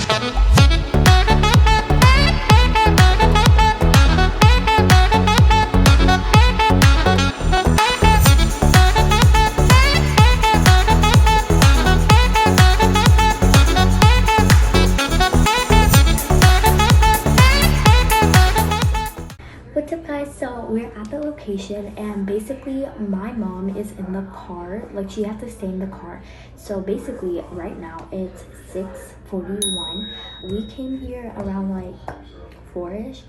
What's up guys, so we're at the location and basically my mom is in the car, like she has to stay in the car. So basically right now it's 6:41. We came here around like 4ish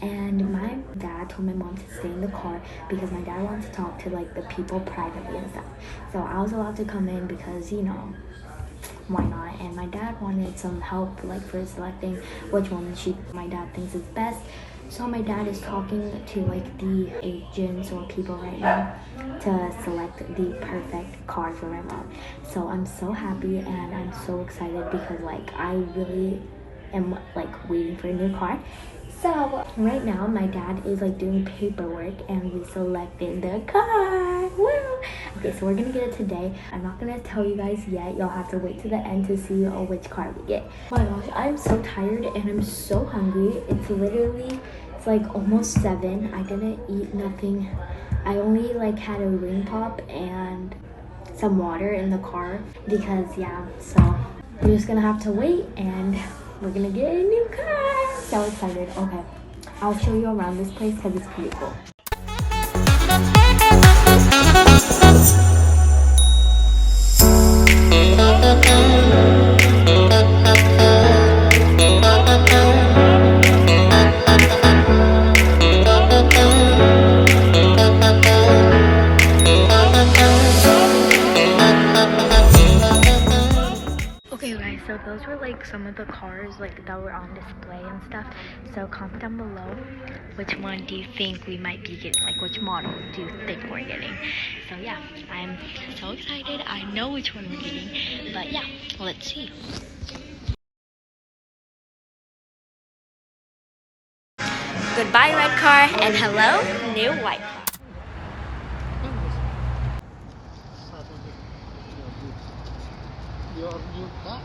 and my dad told my mom to stay in the car because my dad wants to talk to like the people privately and stuff. So I was allowed to come in because, you know, why not? And my dad wanted some help like for selecting which one my dad thinks is best. So my dad is talking to like the agents or people right now to select the perfect car for my mom. So I'm so happy and I'm so excited because like I really am like waiting for a new car. So right now my dad is like doing paperwork and we selected the car. Woo! Okay, so we're gonna get it today. I'm not gonna tell you guys yet. Y'all have to wait to the end to see which car we get. Oh my gosh, I'm so tired and I'm so hungry. It's like almost 7. I didn't eat nothing. I only like had a ring pop and some water in the car because yeah, so we're just gonna have to wait and we're gonna get a new car. So excited. Okay, I'll show you around this place because it's pretty cool. Okay guys, so those were like some of the cars like that were on display and stuff. So comment down below which one do you think we might be getting, like which model do you think we're getting. So yeah, I'm so excited. I know which one we're getting, but yeah, let's see. Goodbye red car and hello new white car. Your new car.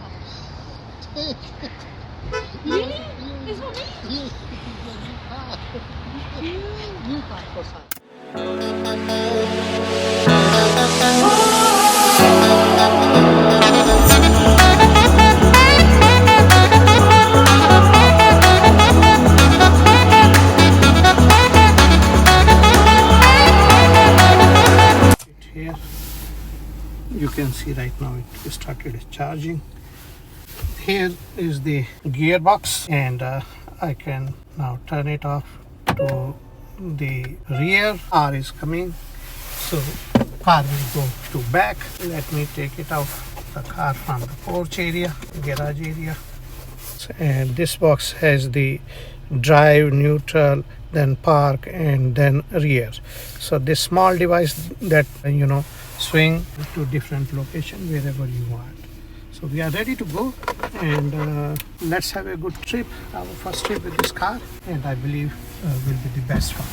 Really? It's for me? Yes, your new car. New car for son. Here you can see right now it started charging. Here is the gearbox and I can now turn it off to the rear. Car is coming, so car will go to back. Let me take it out the car from the porch area, garage area. And this box has the drive, neutral, then park, and then rear. So this small device that swing to different location wherever you want. So we are ready to go and let's have a good trip. Our first trip with this car, and I believe will be the best one.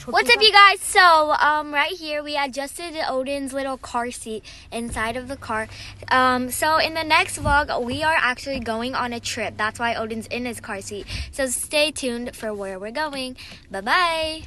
What's up you guys? So right here we adjusted Odin's little car seat inside of the car. So in the next vlog we are actually going on a trip. That's why Odin's in his car seat. So stay tuned for where we're going. Bye bye.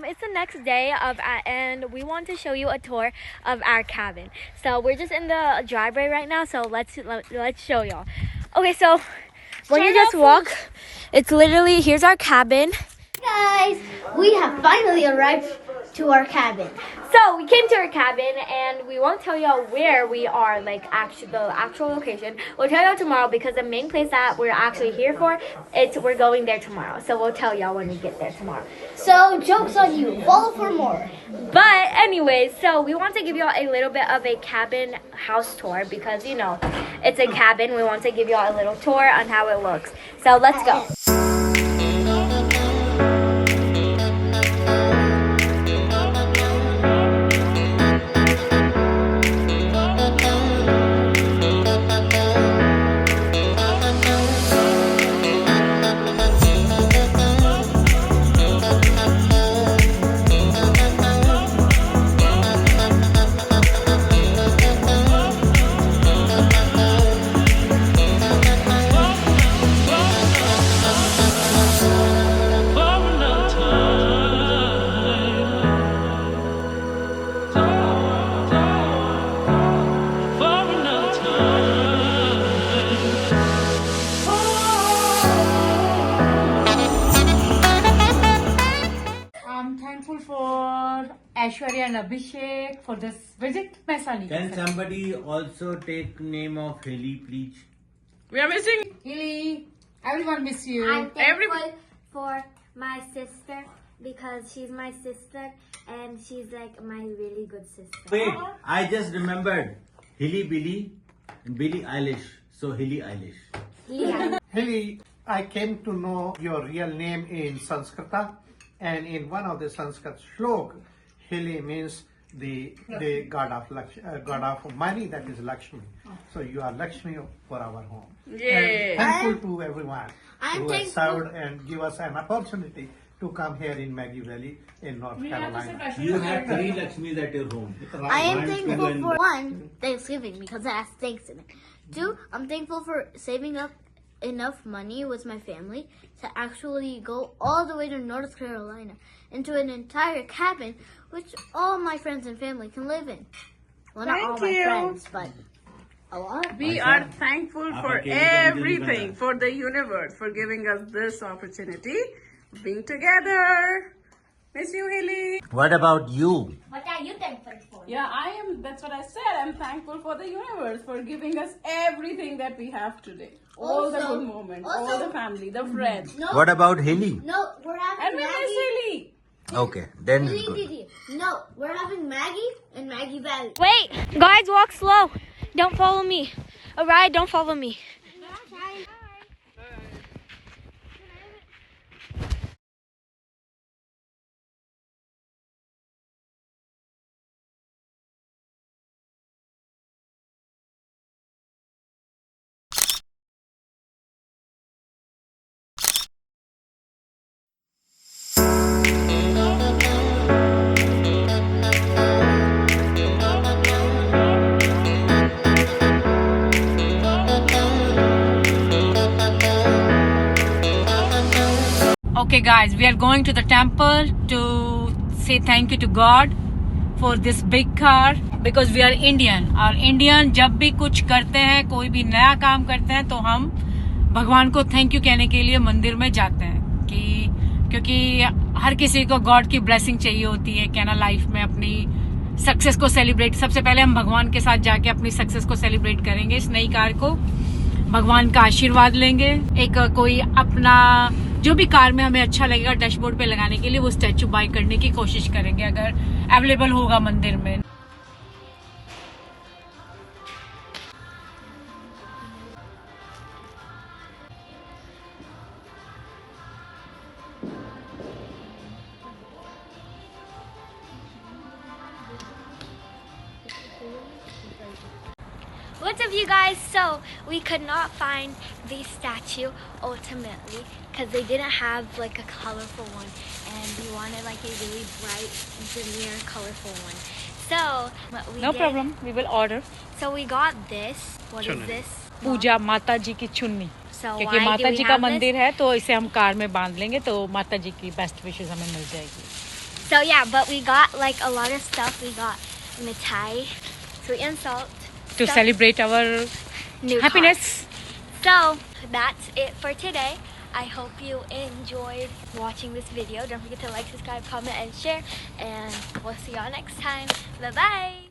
It's the next day and we want to show you a tour of our cabin. So we're just in the driveway right now, so let's show y'all. Okay, so when you just walk, it's literally, here's our cabin. Guys, we have finally arrived to our cabin. So we came to our cabin and we won't tell y'all where we are, like the actual location. We'll tell y'all tomorrow because the main place that we're actually here for, we're going there tomorrow. So we'll tell y'all when we get there tomorrow. So joke's on you. Follow for more. But anyways, so we want to give y'all a little bit of a cabin house tour because, you know, it's a cabin. We want to give y'all a little tour on how it looks. So let's go. For Aishwarya and Abhishek for this visit. Can somebody also take name of Haley, please? We are missing Haley. Everyone miss you. I'm thankful for my sister because she's my sister and she's like my really good sister. Wait, I just remembered. Haley Billy and Billie Eilish. So Haley Eilish. Yeah. Haley, I came to know your real name in Sanskrita, and in one of the Sanskrit shlok, Haley means the god of money, that is Lakshmi. So you are Lakshmi for our home. Yay. And thankful to everyone I'm who has thankful. served and give us an opportunity to come here in Maggie Valley in North Carolina. You have 3 Lakshmis at your home. I am One, two, thankful and for one, Thanksgiving because that's Thanksgiving. 2, I'm thankful for saving up enough money with my family to actually go all the way to North Carolina into an entire cabin which all my friends and family can live in. Well, not all my friends, but a lot. We are thankful for everything, for the universe, for giving us this opportunity, being together. Miss you, Haley. What about you? What are you thankful for? Yeah, I am. That's what I said. I'm thankful for the universe for giving us everything that we have today. All the Also- good moments, also- all the family, the friends. No, What about Haley? no, we're having And we miss Maggie. Haley. Okay, then it's Haley, good. Didi. No, we're having Maggie and Maggie Valley. Wait, guys, walk slow. Don't follow me. Alright, don't follow me. Okay guys, we are going to the temple to say thank you to God for this big car because we are Indian. और Indian जब भी कुछ करते हैं, कोई भी नया काम करते हैं तो हम भगवान को थैंक यू कहने के लिए मंदिर में जाते हैं क्योंकि हर किसी को गॉड की ब्लेसिंग चाहिए होती है क्या ना लाइफ में अपनी सक्सेस को सेलिब्रेट। सबसे पहले हम भगवान के साथ जाके अपनी सक्सेस को सेलिब्रेट करेंगे, इस नई कार को भगवान का आशीर्वाद लेंगे। एक कोई अपना जो भी कार में हमें अच्छा लगेगा डैशबोर्ड पे लगाने के लिए वो स्टैचू बाय करने की कोशिश करेंगे अगर अवेलेबल होगा मंदिर में। What's up, you guys? So we could not find the statue ultimately because they didn't have like a colorful one, and we wanted like a really bright, demure, colorful one. So what we No did, problem, we will order. So we got this. What is this? पूजा माता जी की चुन्नी So क्योंकि why माता do ji we का have मंदिर this? है तो इसे हम कार में बांध लेंगे तो माता जी की बेस्ट विशेस हमें मिल जाएगी। So yeah, but we got like a lot of stuff. We got mithai, sweet and salt. To stuff- celebrate our new happiness. car. So that's it for today. I hope you enjoyed watching this video. Don't forget to like, subscribe, comment, and share. And we'll see y'all next time. Bye-bye.